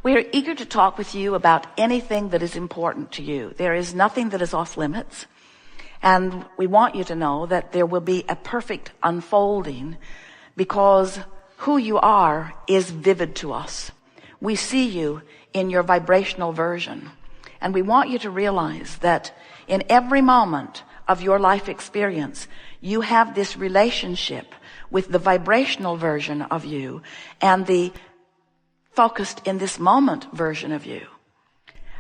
We are eager to talk with you about anything that is important to you. There is nothing that is off limits. And we want you to know that there will be a perfect unfolding because who you are is vivid to us. We see you in your vibrational version. And we want you to realize that in every moment of your life experience, you have this relationship with the vibrational version of you and the focused in this moment version of you.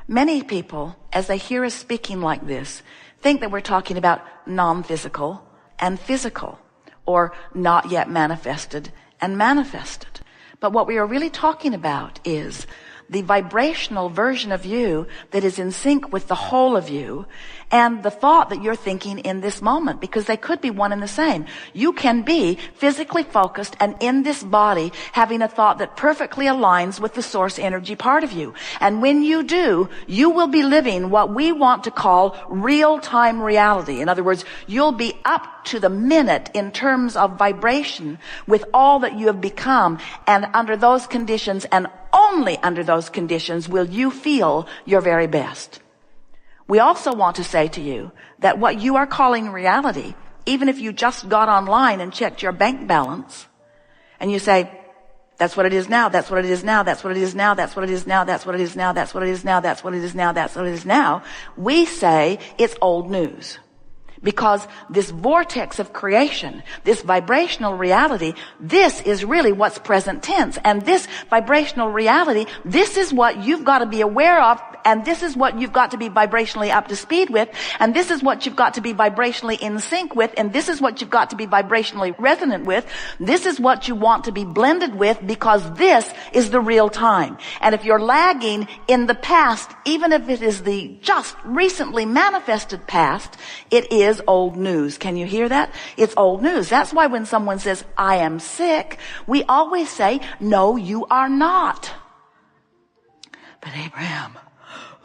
Many people, as they hear us speaking like this, think that we're talking about non-physical and physical, or not yet manifested and manifested. But what we are really talking about is the vibrational version of you that is in sync with the whole of you and the thought that you're thinking in this moment, because they could be one and the same. You can be physically focused and in this body having a thought that perfectly aligns with the source energy part of you. And when you do, you will be living what we want to call real-time reality. In other words, you'll be up to the minute in terms of vibration with all that you have become. And under those conditions, and only under those conditions, will you feel your very best. We also want to say to you that what you are calling reality, even if you just got online and checked your bank balance, and you say, that's what it is now, that's what it is now, that's what it is now, that's what it is now, that's what it is now, that's what it is now, that's what it is now, that's what it is now, we say it's old news. Because this vortex of creation, this vibrational reality, this is really what's present tense. And this vibrational reality, this is what you've got to be aware of, and this is what you've got to be vibrationally up to speed with, and this is what you've got to be vibrationally in sync with, and this is what you've got to be vibrationally resonant with. This is what you want to be blended with, because this is the real time. And if you're lagging in the past, even if it is the just recently manifested past, it is old news. Can you hear that? It's old news. That's why when someone says, I am sick, we always say, no, you are not. But Abraham,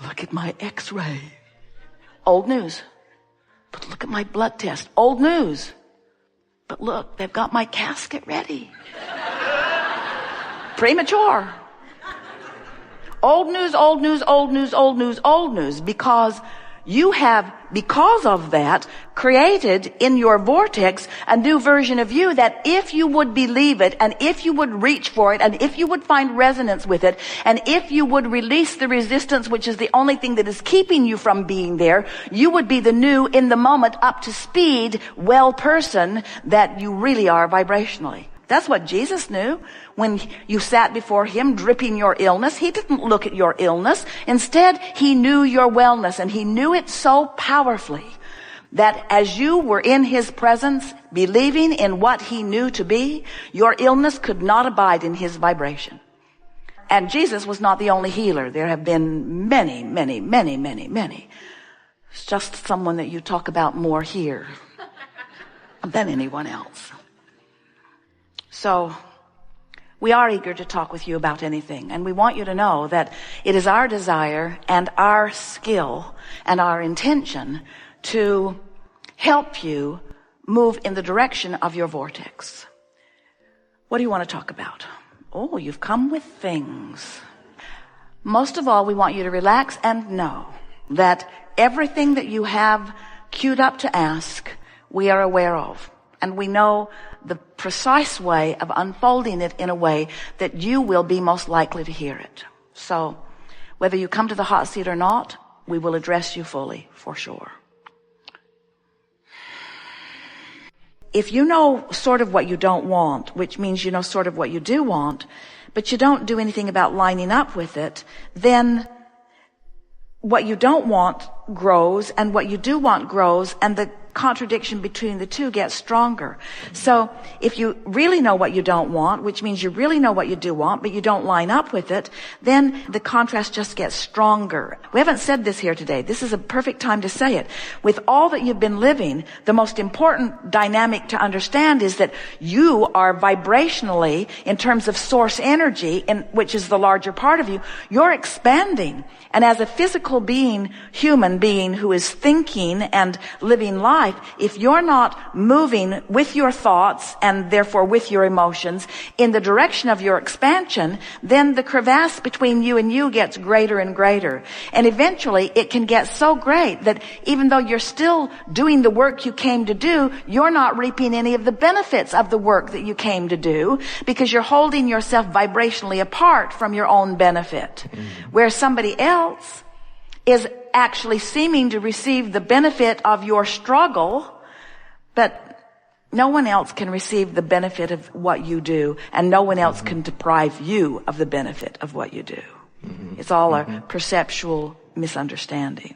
look at my x-ray. Old news. But look at my blood test. Old news. But look, they've got my casket ready. Premature. Old news, old news, old news, old news, old news, because you have, because of that, created in your vortex a new version of you that if you would believe it, and if you would reach for it, and if you would find resonance with it, and if you would release the resistance, which is the only thing that is keeping you from being there, you would be the new, in the moment, up to speed, well person that you really are vibrationally. That's what Jesus knew when you sat before him dripping your illness. He didn't look at your illness. Instead, he knew your wellness, and he knew it so powerfully that as you were in his presence, believing in what he knew to be, your illness could not abide in his vibration. And Jesus was not the only healer. There have been many, many, many, many, many. It's just someone that you talk about more here than anyone else. So we are eager to talk with you about anything, and we want you to know that it is our desire and our skill and our intention to help you move in the direction of your vortex. What do you want to talk about? Oh, you've come with things. Most of all, we want you to relax and know that everything that you have queued up to ask, we are aware of. And we know the precise way of unfolding it in a way that you will be most likely to hear it. So whether you come to the hot seat or not, we will address you fully, for sure. If you know sort of what you don't want, which means you know sort of what you do want, but you don't do anything about lining up with it, then what you don't want grows, and what you do want grows, and the contradiction between the two gets stronger. So if you really know what you don't want, which means you really know what you do want, but you don't line up with it, then the contrast just gets stronger. We haven't said this here today. This is a perfect time to say it. With all that you've been living, the most important dynamic to understand is that you are vibrationally, in terms of source energy, which is the larger part of you, you're expanding. And as a physical being, human being who is thinking and living life, life, if you're not moving with your thoughts and therefore with your emotions in the direction of your expansion, then the crevasse between you and you gets greater and greater. And eventually it can get so great that even though you're still doing the work you came to do, you're not reaping any of the benefits of the work that you came to do because you're holding yourself vibrationally apart from your own benefit. Where somebody else is actually seeming to receive the benefit of your struggle, but no one else can receive the benefit of what you do, and no one else can deprive you of the benefit of what you do. It's all a perceptual misunderstanding,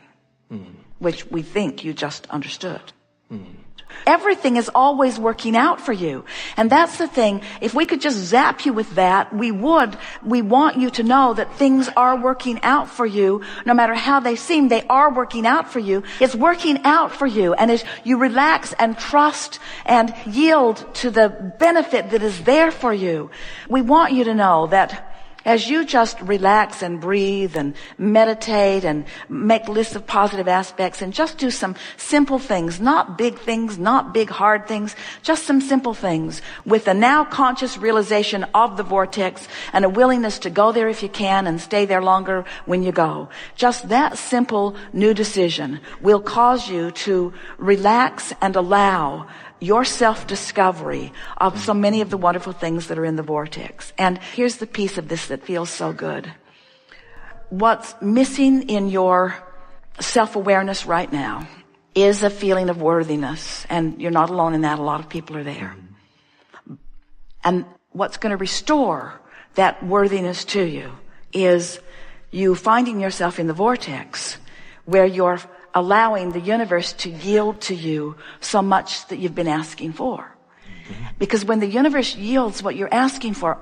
which we think you just understood. Everything is always working out for you. And that's the thing. If we could just zap you with that, we would. We want you to know that things are working out for you. No matter how they seem, they are working out for you. It's working out for you. And as you relax and trust and yield to the benefit that is there for you, we want you to know that as you just relax and breathe and meditate and make lists of positive aspects and just do some simple things, not big things, not big hard things, just some simple things with a now conscious realization of the vortex and a willingness to go there if you can and stay there longer when you go. Just that simple new decision will cause you to relax and allow your self-discovery of so many of the wonderful things that are in the vortex. And here's the piece of this that feels so good. What's missing in your self-awareness right now is a feeling of worthiness. And you're not alone in that. A lot of people are there. And what's going to restore that worthiness to you is you finding yourself in the vortex where you're allowing the universe to yield to you so much that you've been asking for. Because when the universe yields what you're asking for,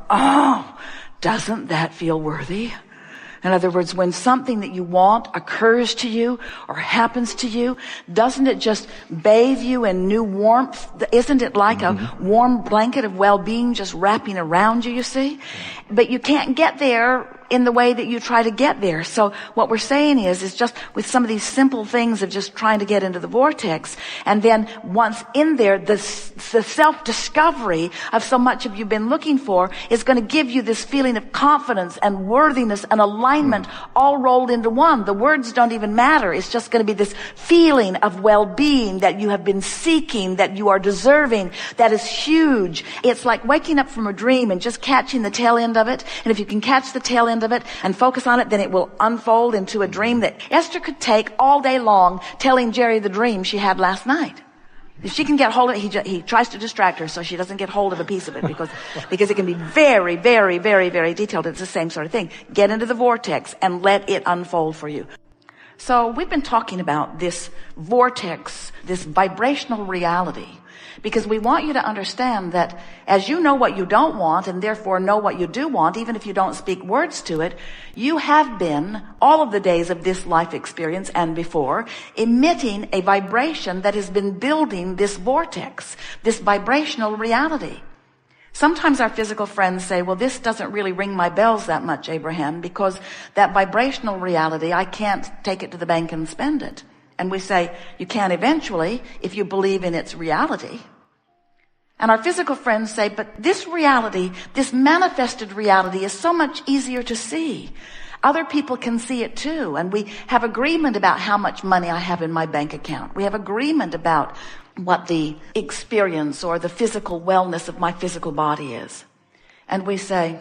doesn't that feel worthy? In other words, when something that you want occurs to you or happens to you, doesn't it just bathe you in new warmth? Isn't it like a warm blanket of well-being just wrapping around you, you see? But you can't get there in the way that you try to get there. So what we're saying is just with some of these simple things of just trying to get into the vortex, and then once in there, the self-discovery of so much of you've been looking for is going to give you this feeling of confidence and worthiness and alignment all rolled into one. The words don't even matter. It's just going to be this feeling of well-being that you have been seeking, that you are deserving, that is huge. It's like waking up from a dream and just catching the tail end of it. And if you can catch the tail end of it and focus on it, then it will unfold into a dream that Esther could take all day long telling Jerry the dream she had last night. If she can get hold of it, he tries to distract her so she doesn't get hold of a piece of it because it can be very, very, very, very detailed. It's the same sort of thing. Get into the vortex and let it unfold for you. So we've been talking about this vortex, this vibrational reality, because we want you to understand that as you know what you don't want and therefore know what you do want, even if you don't speak words to it, you have been, all of the days of this life experience and before, emitting a vibration that has been building this vortex, this vibrational reality. Sometimes our physical friends say, well, this doesn't really ring my bells that much, Abraham, because that vibrational reality, I can't take it to the bank and spend it. And we say, you can eventually if you believe in its reality. And our physical friends say, but this reality, this manifested reality is so much easier to see. Other people can see it too. And we have agreement about how much money I have in my bank account. We have agreement about what the experience or the physical wellness of my physical body is. And we say,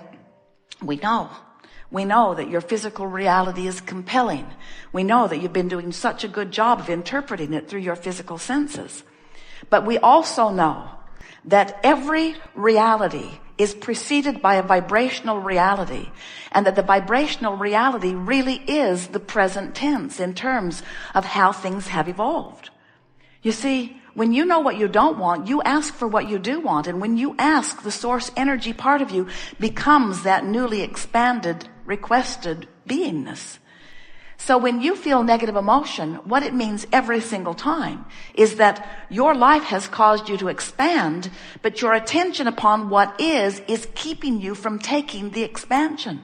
we know. We know that your physical reality is compelling. We know that you've been doing such a good job of interpreting it through your physical senses. But we also know that every reality is preceded by a vibrational reality, and that the vibrational reality really is the present tense in terms of how things have evolved. You see, when you know what you don't want, you ask for what you do want. And when you ask, the source energy part of you becomes that newly expanded, requested beingness. So when you feel negative emotion, what it means every single time is that your life has caused you to expand, but your attention upon what is keeping you from taking the expansion.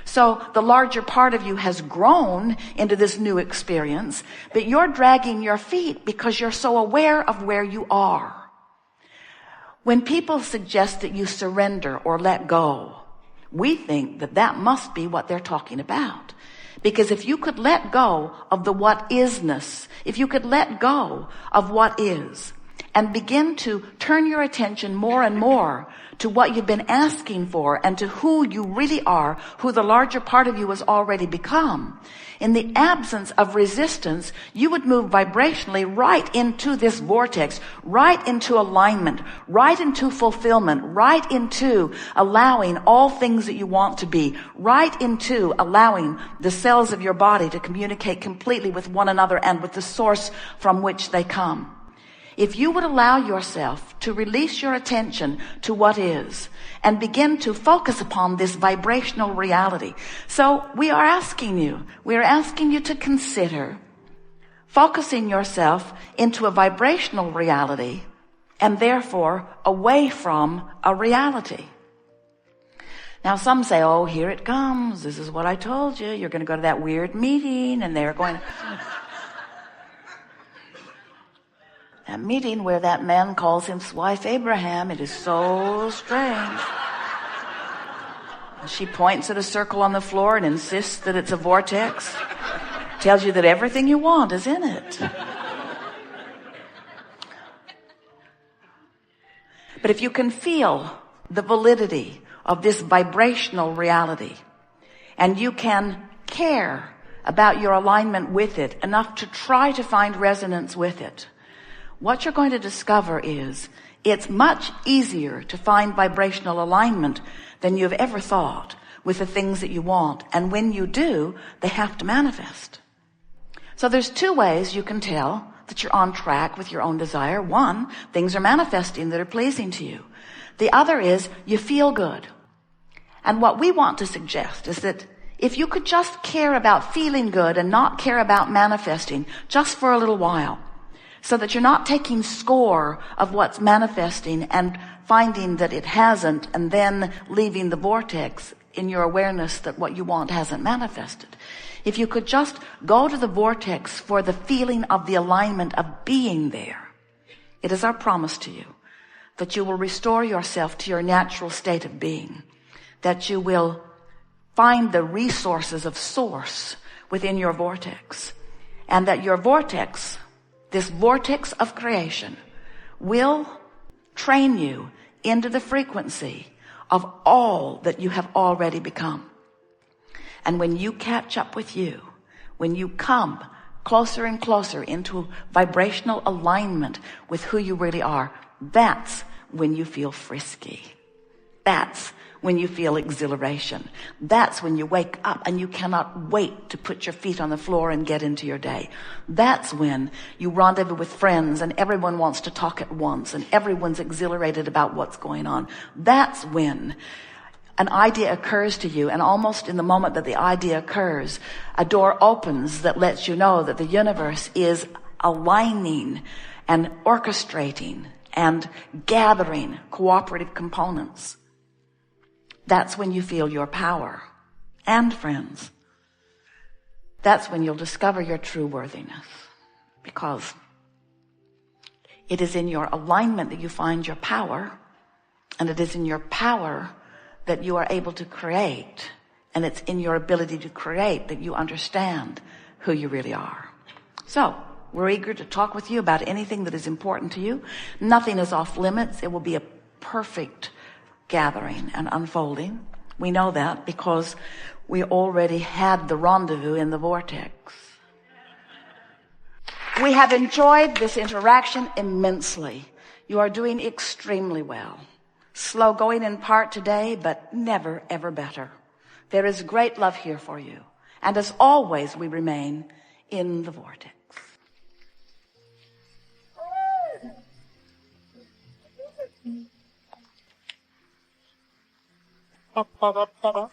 So the larger part of you has grown into this new experience, but you're dragging your feet because you're so aware of where you are. When people suggest that you surrender or let go, we think that that must be what they're talking about. Because if you could let go of the what isness, if you could let go of what is, and begin to turn your attention more and more to what you've been asking for and to who you really are, who the larger part of you has already become, in the absence of resistance, you would move vibrationally right into this vortex, right into alignment, right into fulfillment, right into allowing all things that you want to be, right into allowing the cells of your body to communicate completely with one another and with the source from which they come. If you would allow yourself to release your attention to what is and begin to focus upon this vibrational reality. So we are asking you to consider focusing yourself into a vibrational reality and therefore away from a reality. Now some say, oh, here it comes. This is what I told you. You're going to go to that weird meeting and they're going to... That meeting where that man calls his wife Abraham, it is so strange. She points at a circle on the floor and insists that it's a vortex. Tells you that everything you want is in it. But if you can feel the validity of this vibrational reality, and you can care about your alignment with it enough to try to find resonance with it, what you're going to discover is it's much easier to find vibrational alignment than you've ever thought with the things that you want. And when you do, they have to manifest. So there's two ways you can tell that you're on track with your own desire. One, things are manifesting that are pleasing to you. The other is you feel good. And what we want to suggest is that if you could just care about feeling good and not care about manifesting just for a little while, so that you're not taking score of what's manifesting and finding that it hasn't and then leaving the vortex in your awareness that what you want hasn't manifested. If you could just go to the vortex for the feeling of the alignment of being there, it is our promise to you that you will restore yourself to your natural state of being, that you will find the resources of source within your vortex, and that your vortex, this vortex of creation, will train you into the frequency of all that you have already become. And when you catch up with you, when you come closer and closer into vibrational alignment with who you really are, that's when you feel frisky. That's when you feel exhilaration. That's when you wake up and you cannot wait to put your feet on the floor and get into your day. That's when you rendezvous with friends and everyone wants to talk at once and everyone's exhilarated about what's going on. That's when an idea occurs to you, and almost in the moment that the idea occurs, a door opens that lets you know that the universe is aligning and orchestrating and gathering cooperative components. That's when you feel your power. And friends, that's when you'll discover your true worthiness, because it is in your alignment that you find your power, and it is in your power that you are able to create, and it's in your ability to create that you understand who you really are. So we're eager to talk with you about anything that is important to you. Nothing is off limits. It will be a perfect gathering and unfolding. We know that because we already had the rendezvous in the vortex. We have enjoyed this interaction immensely. You are doing extremely well. Slow going in part today, but never, ever better. There is great love here for you. And as always, we remain in the vortex. Ba, ba, ba, ba, ba.